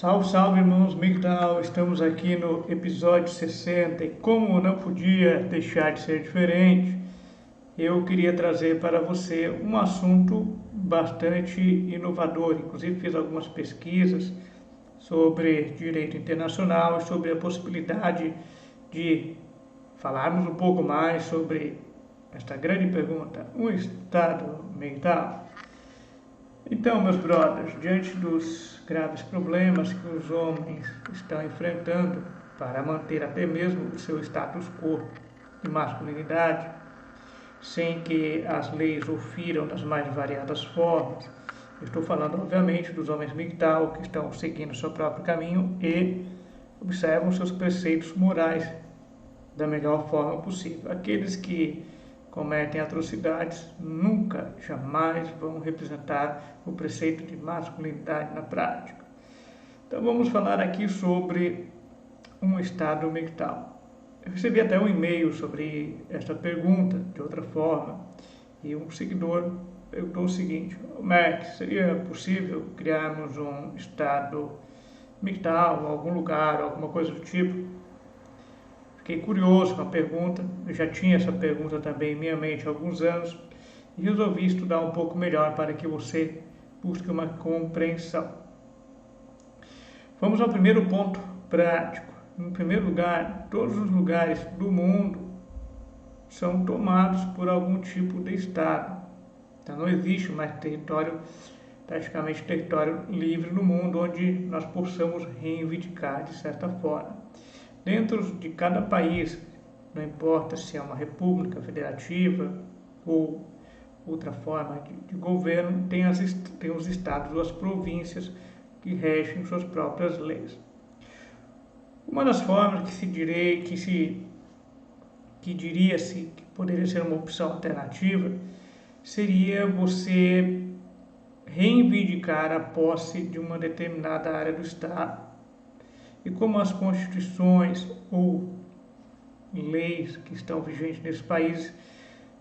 Salve, salve, irmãos Migdal! Estamos aqui no episódio 60 e como não podia deixar de ser diferente, eu queria trazer para você um assunto bastante inovador. Inclusive fiz algumas pesquisas sobre direito internacional e sobre a possibilidade de falarmos um pouco mais sobre esta grande pergunta: um Estado Migdal? Então, meus brothers, diante dos graves problemas que os homens estão enfrentando para manter até mesmo o seu status quo de masculinidade, sem que as leis o firam das mais variadas formas, eu estou falando, obviamente, dos homens MGTOW que estão seguindo seu próprio caminho e observam seus preceitos morais da melhor forma possível. Aqueles que cometem atrocidades nunca, jamais vão representar o preceito de masculinidade na prática. Então vamos falar aqui sobre um Estado MGTOW. Eu recebi até um e-mail sobre esta pergunta, de outra forma, e um seguidor perguntou o seguinte: Max, seria possível criarmos um Estado MGTOW, algum lugar, alguma coisa do tipo? Fiquei curioso com a pergunta, eu já tinha essa pergunta também em minha mente há alguns anos e resolvi estudar um pouco melhor para que você busque uma compreensão. Vamos ao primeiro ponto prático. Em primeiro lugar, todos os lugares do mundo são tomados por algum tipo de Estado. Então não existe mais praticamente território livre no mundo onde nós possamos reivindicar de certa forma. Dentro de cada país, não importa se é uma república federativa ou outra forma de governo, tem os estados ou as províncias que regem suas próprias leis. Uma das formas que diria-se que poderia ser uma opção alternativa seria você reivindicar a posse de uma determinada área do estado. E como as constituições ou leis que estão vigentes nesse país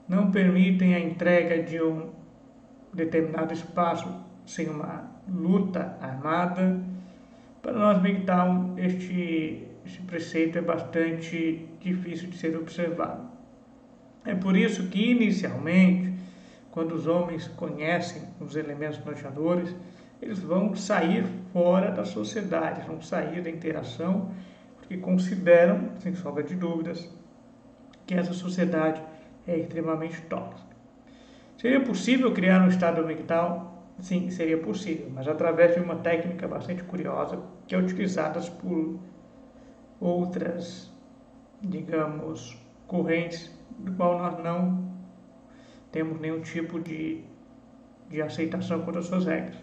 não permitem a entrega de um determinado espaço sem uma luta armada, para nós MGTOW este preceito é bastante difícil de ser observado. É por isso que inicialmente, quando os homens conhecem os elementos norteadores, eles vão sair fora da sociedade, vão sair da interação, porque consideram, sem sombra de dúvidas, que essa sociedade é extremamente tóxica. Seria possível criar um Estado MGTOW? Sim, seria possível, mas através de uma técnica bastante curiosa, que é utilizada por outras, digamos, correntes, do qual nós não temos nenhum tipo de aceitação quanto às suas regras.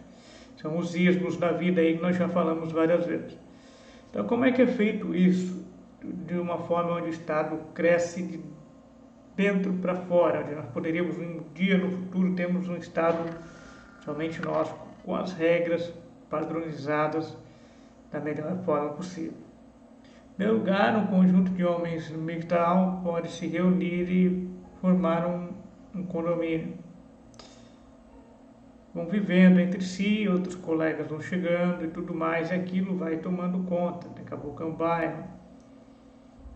São os ismos da vida aí que nós já falamos várias vezes. Então, como é que é feito isso? De uma forma onde o Estado cresce de dentro para fora, onde nós poderíamos um dia no futuro termos um Estado somente nosso, com as regras padronizadas da melhor forma possível. Em primeiro lugar, um conjunto de homens MGTOW pode se reunir e formar um condomínio. Vão vivendo entre si, outros colegas vão chegando e tudo mais, e aquilo vai tomando conta. Daqui a pouco é um bairro,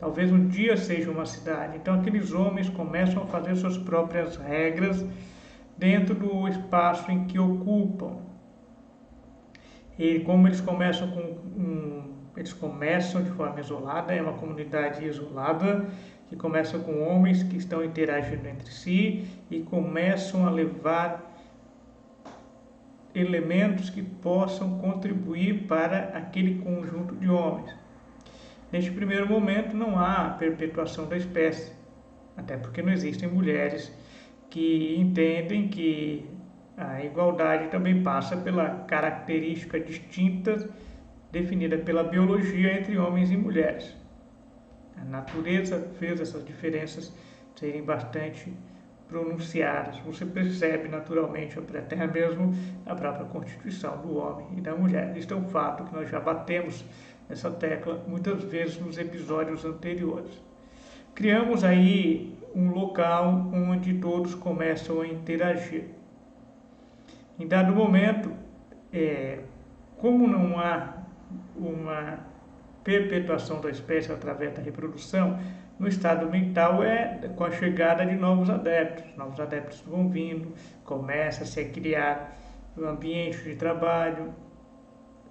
talvez um dia seja uma cidade. Então aqueles homens começam a fazer suas próprias regras dentro do espaço em que ocupam. E como eles começam de forma isolada, é uma comunidade isolada, que começa com homens que estão interagindo entre si e começam a levar elementos que possam contribuir para aquele conjunto de homens. Neste primeiro momento não há perpetuação da espécie, até porque não existem mulheres que entendem que a igualdade também passa pela característica distinta definida pela biologia entre homens e mulheres. A natureza fez essas diferenças serem bastante pronunciadas. Você percebe naturalmente, até mesmo a própria constituição do homem e da mulher. Isto é um fato que nós já batemos nessa tecla muitas vezes nos episódios anteriores. Criamos aí um local onde todos começam a interagir. Em dado momento, como não há uma perpetuação da espécie através da reprodução, no estado mental é com a chegada de novos adeptos. Novos adeptos vão vindo, começa-se a criar um ambiente de trabalho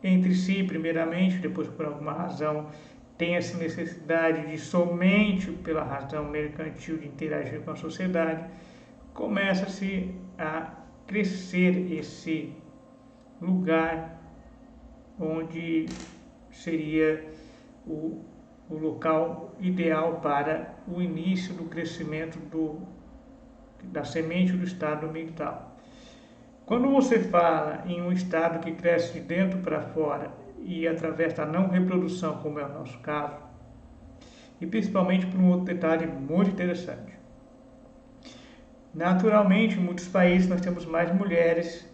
entre si, primeiramente, depois por alguma razão tem essa necessidade de somente pela razão mercantil de interagir com a sociedade, começa-se a crescer esse lugar onde seria o local ideal para o início do crescimento da semente do estado mental. Quando você fala em um estado que cresce de dentro para fora e através da não reprodução, como é o nosso caso, e principalmente por um outro detalhe muito interessante. Naturalmente, em muitos países nós temos mais mulheres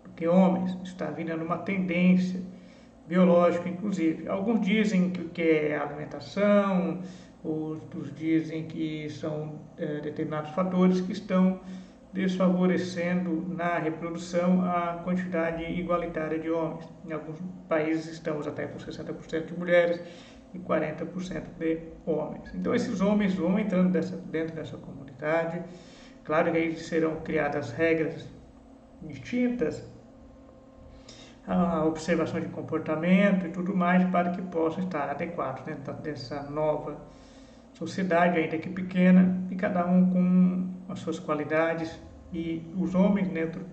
do que homens, está virando uma tendência biológica, inclusive. Alguns dizem que é alimentação, outros dizem que são determinados fatores que estão desfavorecendo na reprodução a quantidade igualitária de homens. Em alguns países estamos até com 60% de mulheres e 40% de homens. Então esses homens vão entrando dentro dessa comunidade. Claro que aí serão criadas regras distintas, a observação de comportamento e tudo mais para que possam estar adequados dentro dessa nova sociedade, ainda que pequena, e cada um com as suas qualidades, e os homens dentro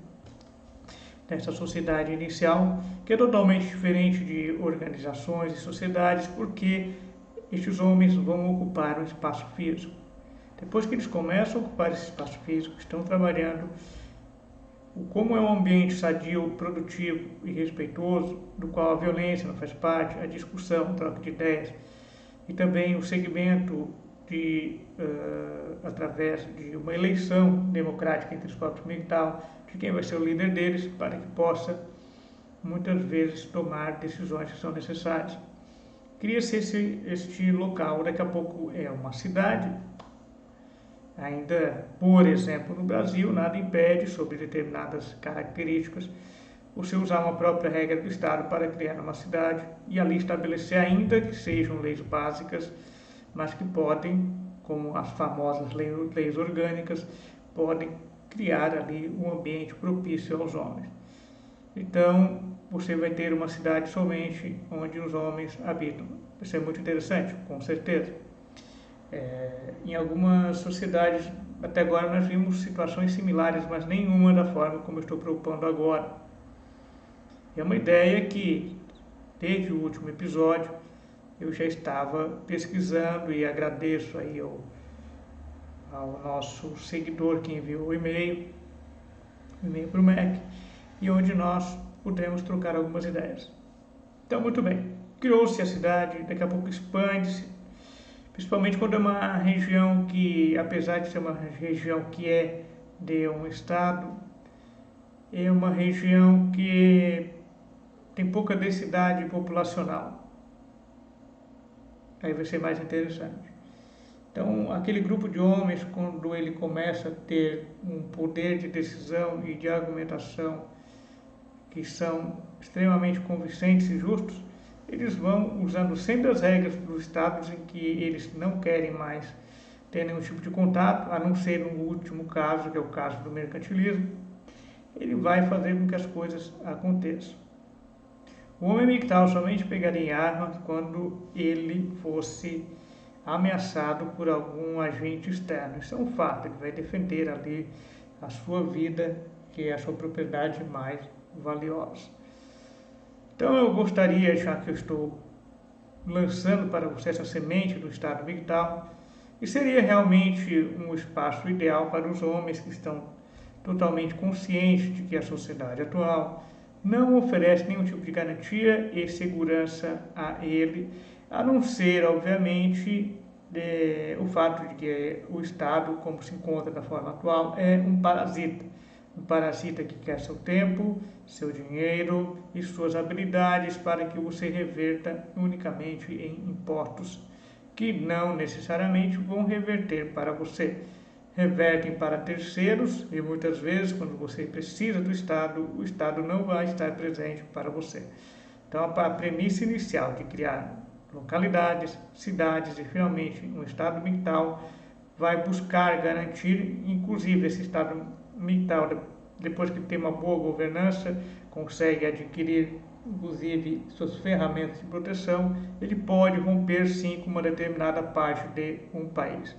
dessa sociedade inicial, que é totalmente diferente de organizações e sociedades, porque estes homens vão ocupar um espaço físico. Depois que eles começam a ocupar esse espaço físico, estão trabalhando, como é um ambiente sadio, produtivo e respeitoso, do qual a violência não faz parte, a discussão, a troca de ideias, e também o segmento através de uma eleição democrática entre os corpos mental, de quem vai ser o líder deles, para que possa, muitas vezes, tomar decisões que são necessárias. Cria-se este local, daqui a pouco é uma cidade. Ainda, por exemplo, no Brasil, nada impede, sobre determinadas características, você usar uma própria regra do Estado para criar uma cidade e ali estabelecer, ainda que sejam leis básicas, mas que podem, como as famosas leis orgânicas, podem criar ali um ambiente propício aos homens. Então, você vai ter uma cidade somente onde os homens habitam. Isso é muito interessante, com certeza. Em algumas sociedades, até agora nós vimos situações similares, mas nenhuma da forma como eu estou propondo agora. É uma ideia que, desde o último episódio, eu já estava pesquisando, e agradeço aí ao nosso seguidor que enviou o e-mail para o MEC, e onde nós pudemos trocar algumas ideias. Então, muito bem, criou-se a cidade, daqui a pouco expande-se, principalmente quando é uma região que, apesar de ser uma região que é de um estado, é uma região que tem pouca densidade populacional. Aí vai ser mais interessante. Então, aquele grupo de homens, quando ele começa a ter um poder de decisão e de argumentação que são extremamente convincentes e justos, eles vão usando sempre as regras dos estados em que eles não querem mais ter nenhum tipo de contato, a não ser no último caso, que é o caso do mercantilismo. Ele vai fazer com que as coisas aconteçam. O homem mental somente pegaria armas quando ele fosse ameaçado por algum agente externo. Isso é um fato, ele vai defender ali a sua vida, que é a sua propriedade mais valiosa. Então eu gostaria, já que eu estou lançando para você essa semente do estado mental, e seria realmente um espaço ideal para os homens que estão totalmente conscientes de que a sociedade atual não oferece nenhum tipo de garantia e segurança a ele, a não ser, obviamente, o fato de que o Estado, como se encontra da forma atual, é um parasita que quer seu tempo, seu dinheiro e suas habilidades para que você reverta unicamente em impostos que não necessariamente vão reverter para você. Revertem para terceiros e muitas vezes, quando você precisa do Estado, o Estado não vai estar presente para você. Então, a premissa inicial de criar localidades, cidades e finalmente um estado mental vai buscar garantir, inclusive, esse estado mental, depois que tem uma boa governança, consegue adquirir, inclusive, suas ferramentas de proteção, ele pode romper, sim, com uma determinada parte de um país.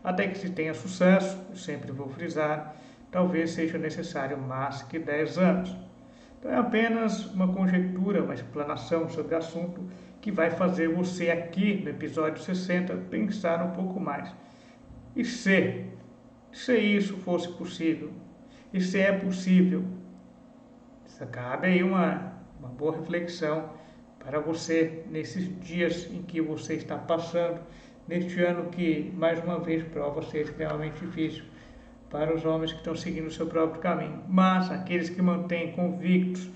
Até que se tenha sucesso, eu sempre vou frisar, talvez seja necessário mais que 10 anos. Então é apenas uma conjectura, uma explanação sobre o assunto que vai fazer você aqui no episódio 60 pensar um pouco mais. E se isso fosse possível? E se é possível? Isso cabe aí uma boa reflexão para você nesses dias em que você está passando, neste ano que, mais uma vez, prova ser extremamente difícil para os homens que estão seguindo o seu próprio caminho. Mas aqueles que mantêm convictos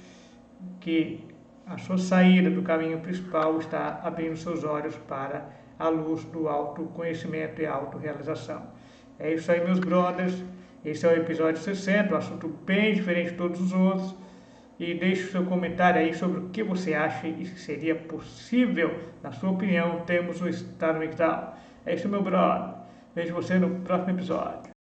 que a sua saída do caminho principal está abrindo seus olhos para a luz do autoconhecimento e autorrealização. É isso aí, meus brothers. Esse é o episódio 60, um assunto bem diferente de todos os outros. E deixe o seu comentário aí sobre o que você acha e se seria possível, na sua opinião, termos o estado mental. É isso, meu brother. Vejo você no próximo episódio.